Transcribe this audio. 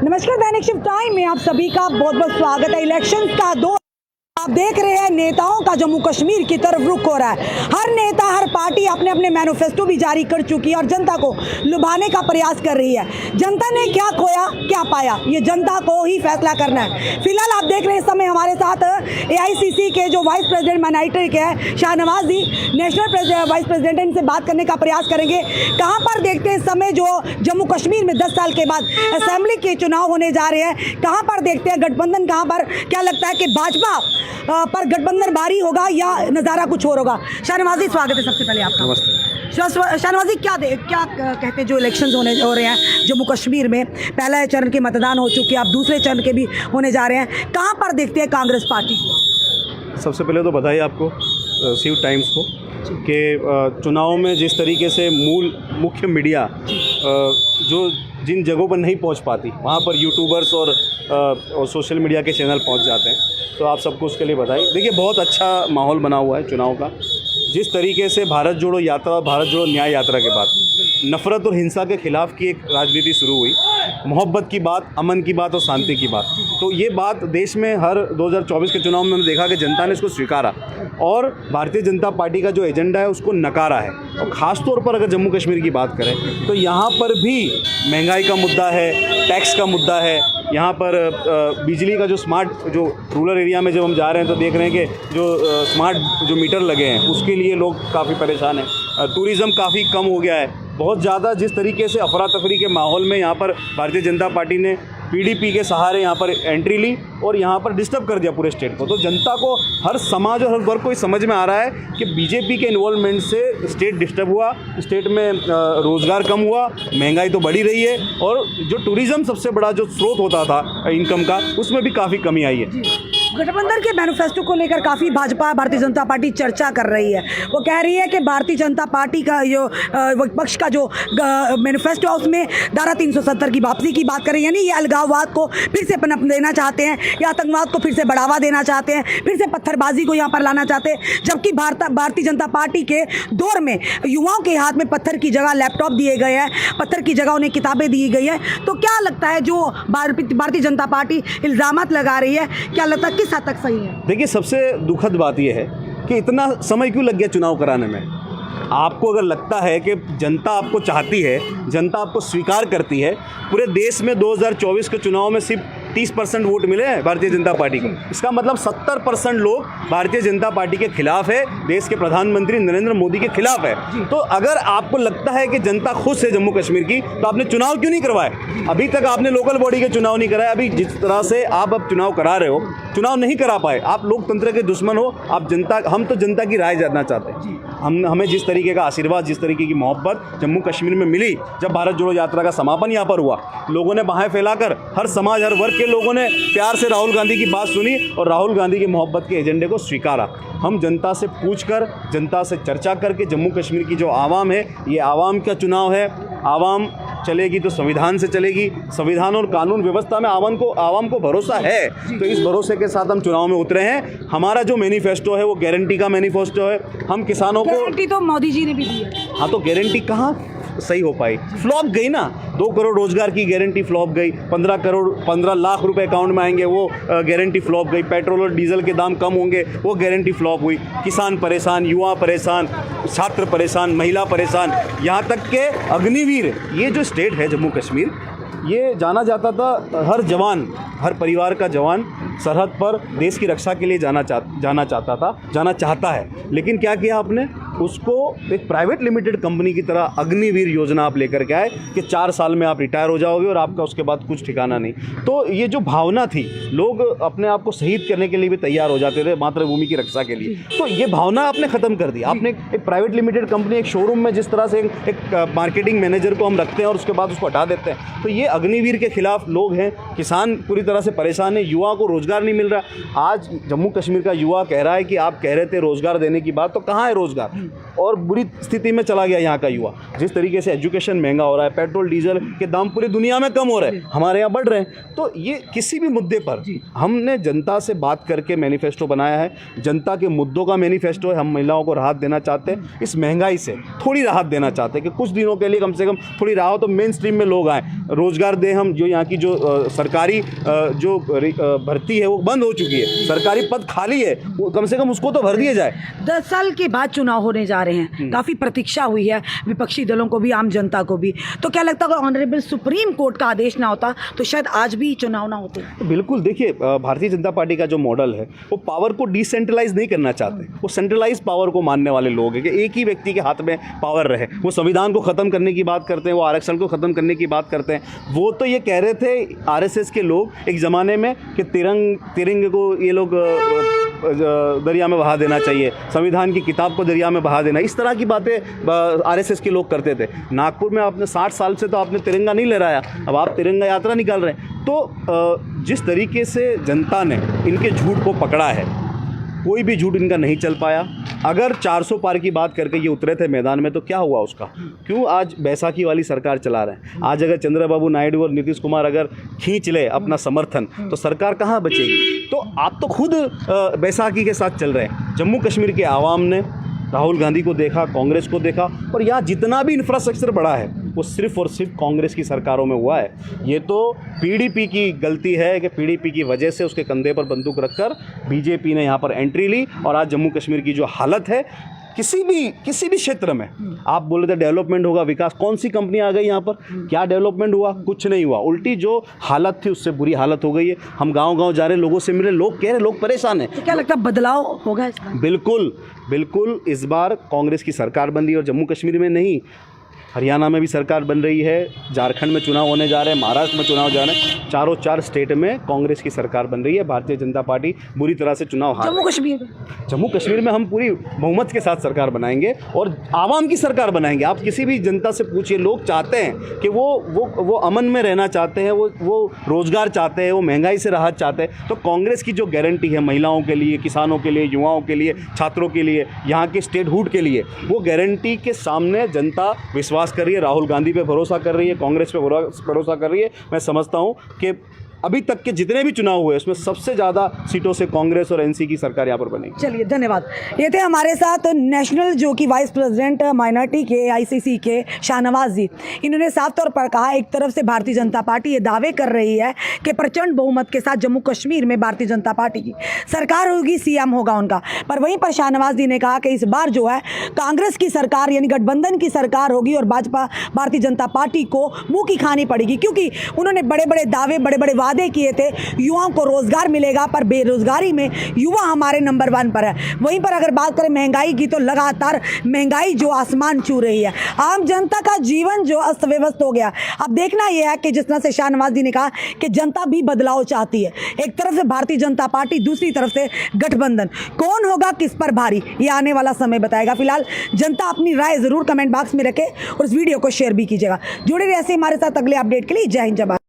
नमस्कार, दैनिक shift time में आप सभी का बहुत बहुत स्वागत है। इलेक्शन का दौर आप देख रहे हैं, नेताओं का जम्मू कश्मीर की तरफ रुख हो रहा है। हर नेता, हर पार्टी अपने अपने मैनिफेस्टो भी जारी कर चुकी है और जनता को लुभाने का प्रयास कर रही है। जनता ने क्या खोया, क्या पाया, ये जनता को ही फैसला करना है। फिलहाल आप देख रहे हैं इस समय हमारे साथ AICC के जो वाइस प्रेसिडेंट माइनॉरिटी के हैं शाहनवाज जी, नेशनल वाइस प्रेसिडेंट है, इनसे बात करने का प्रयास करेंगे। कहाँ पर देखते हैं इस समय जो जम्मू कश्मीर में 10 साल के बाद असेंबली के चुनाव होने जा रहे हैं, कहाँ पर देखते हैं गठबंधन, कहाँ पर क्या लगता है कि भाजपा पर गठबंधन भारी होगा या नज़ारा कुछ और होगा? शाहनवाजी, स्वागत है सबसे पहले आपका। नमस्ते। शाहनवाजी, क्या कहते हैं जो इलेक्शंस हो रहे हैं जम्मू कश्मीर में, पहले चरण के मतदान हो चुके हैं, अब दूसरे चरण के भी होने जा रहे हैं, कहाँ पर देखते हैं कांग्रेस पार्टी को? सबसे पहले तो बधाई आपको शिफ्ट टाइम्स को कि चुनाव में जिस तरीके से मुख्य मीडिया जो जिन जगहों पर नहीं पहुंच पाती वहां पर यूट्यूबर्स और सोशल मीडिया के चैनल पहुंच जाते हैं, तो आप सबको उसके लिए बधाई। देखिए, बहुत अच्छा माहौल बना हुआ है चुनाव का। जिस तरीके से भारत जोड़ो यात्रा, भारत जोड़ो न्याय यात्रा के बाद नफ़रत और हिंसा के खिलाफ की एक राजनीति शुरू हुई, मोहब्बत की बात, अमन की बात और शांति की बात, तो ये बात देश में हर 2024 के चुनाव में हमने देखा कि जनता ने इसको स्वीकारा और भारतीय जनता पार्टी का जो एजेंडा है उसको नकारा है। और ख़ास तौर पर अगर जम्मू कश्मीर की बात करें तो यहाँ पर भी महंगाई का मुद्दा है, टैक्स का मुद्दा है, यहाँ पर बिजली का जो स्मार्ट, जो रूरल एरिया में जब हम जा रहे हैं तो देख रहे हैं कि जो स्मार्ट जो मीटर लगे हैं उसके लिए लोग काफ़ी परेशान हैं। टूरिज़्म काफ़ी कम हो गया है, बहुत ज़्यादा। जिस तरीके से अफरा तफरी के माहौल में यहाँ पर भारतीय जनता पार्टी ने PDP के सहारे यहाँ पर एंट्री ली और यहाँ पर डिस्टर्ब कर दिया पूरे स्टेट को, तो जनता को, हर समाज और हर वर्ग को ये समझ में आ रहा है कि बीजेपी के इन्वॉल्वमेंट से स्टेट डिस्टर्ब हुआ, स्टेट में रोज़गार कम हुआ, महंगाई तो बढ़ी रही है और जो टूरिज़्म सबसे बड़ा जो स्रोत होता था इनकम का, उसमें भी काफ़ी कमी आई है। गठबंधन के मैनिफेस्टो को लेकर काफ़ी भाजपा, भारतीय जनता पार्टी चर्चा कर रही है। वो कह रही है कि भारतीय जनता पार्टी का जो विपक्ष का जो मैनिफेस्टो है उसमें धारा 370 की वापसी की बात कर रही है, यानी ये अलगाववाद को फिर से पनप देना चाहते हैं या आतंकवाद को फिर से बढ़ावा देना चाहते हैं, फिर से पत्थरबाजी को यहाँ पर लाना चाहते हैं। जबकि भारतीय जनता पार्टी के दौर में युवाओं के हाथ में पत्थर की जगह लैपटॉप दिए गए हैं, पत्थर की जगह उन्हें किताबें दी गई है। तो क्या लगता है जो भारतीय जनता पार्टी इल्ज़ामात लगा रही है, क्या लगता है किस हद तक सही है? देखिए, सबसे दुखद बात यह है कि इतना समय क्यों लग गया चुनाव कराने में। आपको अगर लगता है कि जनता आपको चाहती है, जनता आपको स्वीकार करती है, पूरे देश में 2024 के चुनाव में सिर्फ 30% वोट मिले हैं भारतीय जनता पार्टी को, इसका मतलब 70% लोग भारतीय जनता पार्टी के खिलाफ है, देश के प्रधानमंत्री नरेंद्र मोदी के खिलाफ है। तो अगर आपको लगता है कि जनता खुश है जम्मू कश्मीर की, तो आपने चुनाव क्यों नहीं करवाए? अभी तक आपने लोकल बॉडी के चुनाव नहीं कराए। अभी जिस तरह से आप अब चुनाव करा रहे हो, चुनाव नहीं करा पाए, आप लोकतंत्र के दुश्मन हो। आप जनता, हम तो जनता की राय जानना चाहते हैं। हमें जिस तरीके का आशीर्वाद, जिस तरीके की मोहब्बत जम्मू कश्मीर में मिली, जब भारत जोड़ो यात्रा का समापन यहाँ पर हुआ, लोगों ने बाहें फैलाकर, हर समाज, हर वर्ग के लोगों ने प्यार से राहुल गांधी की बात सुनी और राहुल गांधी की मोहब्बत के एजेंडे को स्वीकारा। हम जनता से पूछकर, जनता से चर्चा करके, जम्मू कश्मीर की जो आवाम है, ये आवाम का चुनाव है, आवाम चलेगी तो संविधान से चलेगी, संविधान और कानून व्यवस्था में आवाम को भरोसा है, तो इस भरोसे के साथ हम चुनाव में उतरे हैं। हमारा जो मैनिफेस्टो है वो गारंटी का मैनिफेस्टो है। हम किसानों को गारंटी तो मोदी जी ने भी दी है। हाँ, तो गारंटी कहाँ सही हो पाई? फ्लॉप गई ना। 2 करोड़ रोजगार की गारंटी फ्लॉप गई, 15 लाख रुपए अकाउंट में आएंगे, वो गारंटी फ्लॉप गई। पेट्रोल और डीजल के दाम कम होंगे, वो गारंटी फ्लॉप हुई। किसान परेशान, युवा परेशान, छात्र परेशान, महिला परेशान, यहाँ तक के अग्निवीर, ये जो स्टेट है जम्मू कश्मीर, ये जाना जाता था, हर जवान, हर परिवार का जवान सरहद पर देश की रक्षा के लिए जाना चाहता है। लेकिन क्या किया आपने? उसको एक प्राइवेट लिमिटेड कंपनी की तरह अग्निवीर योजना आप लेकर के आए कि 4 साल में आप रिटायर हो जाओगे और आपका उसके बाद कुछ ठिकाना नहीं। तो ये जो भावना थी, लोग अपने आप को शहीद करने के लिए भी तैयार हो जाते थे मातृभूमि की रक्षा के लिए, तो ये भावना आपने ख़त्म कर दी। आपने एक प्राइवेट लिमिटेड कंपनी, एक शोरूम में जिस तरह से एक मार्केटिंग मैनेजर को हम रखते हैं और उसके बाद उसको हटा देते हैं, तो ये अग्निवीर के खिलाफ लोग हैं। किसान पूरी तरह से परेशान है, युवा को रोज़गार नहीं मिल रहा। आज जम्मू कश्मीर का युवा कह रहा है कि आप कह रहे थे रोज़गार देने की बात, तो कहाँ है रोज़गार? और बुरी स्थिति में चला गया यहाँ का युवा। जिस तरीके से एजुकेशन महंगा हो रहा है, पेट्रोल डीजल के दाम पूरी दुनिया में कम हो रहे हैं, हमारे यहाँ बढ़ रहे हैं। तो ये किसी भी मुद्दे पर हमने जनता से बात करके मैनिफेस्टो बनाया है। जनता के मुद्दों का मैनिफेस्टो है। हम महिलाओं को राहत देना चाहते हैं, इस महंगाई से थोड़ी राहत देना चाहते हैं कि कुछ दिनों के लिए कम से कम थोड़ी राहत, तो मेन स्ट्रीम में लोग आएँ, रोज़गार दें। हम जो यहाँ की जो सरकारी जो भर्ती है वो बंद हो चुकी है, सरकारी पद खाली है, वो कम से कम उसको तो भर दिया जाए। 10 साल के बाद चुनाव होने जा रहे हैं, काफ़ी प्रतीक्षा हुई है विपक्षी दलों को भी, आम जनता को भी। तो क्या लगता है अगर ऑनरेबल सुप्रीम कोर्ट का आदेश ना होता तो शायद आज भी चुनाव ना होते? बिल्कुल, देखिए भारतीय जनता पार्टी का जो मॉडल है वो पावर को डिसेंट्रलाइज नहीं करना चाहते, वो सेंट्रलाइज पावर को मानने वाले लोग हैं कि एक ही व्यक्ति के हाथ में पावर रहे। वो संविधान को ख़त्म करने की बात करते हैं, वो आरक्षण को ख़त्म करने की बात करते हैं। वो तो ये कह रहे थे आरएसएस के लोग एक ज़माने में कि तिरंगे को ये लोग दरिया में बहा देना चाहिए, संविधान की किताब को दरिया में बहा देना, इस तरह की बातें आरएसएस के लोग करते थे। नागपुर में आपने 60 साल से तो आपने तिरंगा नहीं लहराया, अब आप तिरंगा यात्रा निकाल रहे हैं। तो जिस तरीके से जनता ने इनके झूठ को पकड़ा है, कोई भी झूठ इनका नहीं चल पाया। अगर 400 पार की बात करके ये उतरे थे मैदान में तो क्या हुआ उसका? क्यों आज बैसाखी वाली सरकार चला रहे हैं? आज अगर चंद्रबाबू नायडू और नीतीश कुमार अगर खींच ले अपना समर्थन तो सरकार कहाँ बचेगी? तो आप तो खुद बैसाखी के साथ चल रहे हैं। जम्मू कश्मीर के आवाम ने राहुल गांधी को देखा, कांग्रेस को देखा, और यहाँ जितना भी इंफ्रास्ट्रक्चर बढ़ा है वो सिर्फ और सिर्फ कांग्रेस की सरकारों में हुआ है। ये तो पीडीपी की गलती है कि पीडीपी की वजह से उसके कंधे पर बंदूक रखकर बीजेपी ने यहाँ पर एंट्री ली, और आज जम्मू कश्मीर की जो हालत है, किसी भी क्षेत्र में आप बोले थे डेवलपमेंट होगा, विकास, कौन सी कंपनी आ गई यहाँ पर? क्या डेवलपमेंट हुआ? कुछ नहीं हुआ। उल्टी जो हालत थी उससे बुरी हालत हो गई है। हम गांव-गांव जा रहे, लोगों से मिले, लोग कह रहे, लोग परेशान हैं। तो क्या लगता है बदलाव होगा इस बार? बिल्कुल इस बार कांग्रेस की सरकार बन रही है, और जम्मू कश्मीर में नहीं, हरियाणा में भी सरकार बन रही है, झारखंड में चुनाव होने जा रहे हैं, महाराष्ट्र में चुनाव जा रहे हैं, चार स्टेट में कांग्रेस की सरकार बन रही है। भारतीय जनता पार्टी बुरी तरह से चुनाव हार जम्मू कश्मीर में हम पूरी बहुमत के साथ सरकार बनाएंगे और आवाम की सरकार बनाएंगे। आप किसी भी जनता से पूछिए, लोग चाहते हैं कि वो अमन में रहना चाहते हैं, वो रोजगार चाहते हैं, वो महंगाई से राहत चाहते हैं। तो कांग्रेस की जो गारंटी है महिलाओं के लिए, किसानों के लिए, युवाओं के लिए, छात्रों के लिए, यहाँ के स्टेटहुड के लिए, वो गारंटी के सामने जनता विश्वास कर रही है, राहुल गांधी पे भरोसा कर रही है, कांग्रेस पे भरोसा कर रही है। मैं समझता हूं कि अभी तक के जितने भी चुनाव हुए उसमें सबसे ज़्यादा सीटों से कांग्रेस और एनसी की सरकार यहाँ पर बनेगी। चलिए, धन्यवाद। ये थे हमारे साथ नेशनल जो कि वाइस प्रेसिडेंट माइनॉरिटी के आईसीसी के शाहनवाज जी। इन्होंने साफ तौर पर कहा, एक तरफ से भारतीय जनता पार्टी ये दावे कर रही है कि प्रचंड बहुमत के साथ जम्मू कश्मीर में भारतीय जनता पार्टी की सरकार होगी, सीएम होगा उनका, पर वहीं पर शाहनवाज जी ने कहा कि इस बार जो है कांग्रेस की सरकार यानी गठबंधन की सरकार होगी और भाजपा भारतीय जनता पार्टी को मुँह की खानी पड़ेगी, क्योंकि उन्होंने बड़े बड़े दावे, बड़े बड़े वादे किए थे। युवाओं को रोजगार मिलेगा, पर बेरोजगारी में युवा हमारे नंबर 1 पर है। वहीं पर अगर बात करें महंगाई की तो लगातार महंगाई जो आसमान छू रही है, आम जनता का जीवन जो अस्त व्यस्त हो गया। अब देखना यह है कि जिस तरह से शाहनवाज जी ने कहा कि जनता भी बदलाव चाहती है, एक तरफ से भारतीय जनता पार्टी, दूसरी तरफ से गठबंधन, कौन होगा किस पर भारी, ये आने वाला समय बताएगा। फिलहाल जनता अपनी राय जरूर कमेंट बॉक्स में रखे और इस वीडियो को शेयर भी कीजिएगा। जुड़े रहिए ऐसे हमारे साथ अगले अपडेट के लिए। जय हिंद, जय भारत।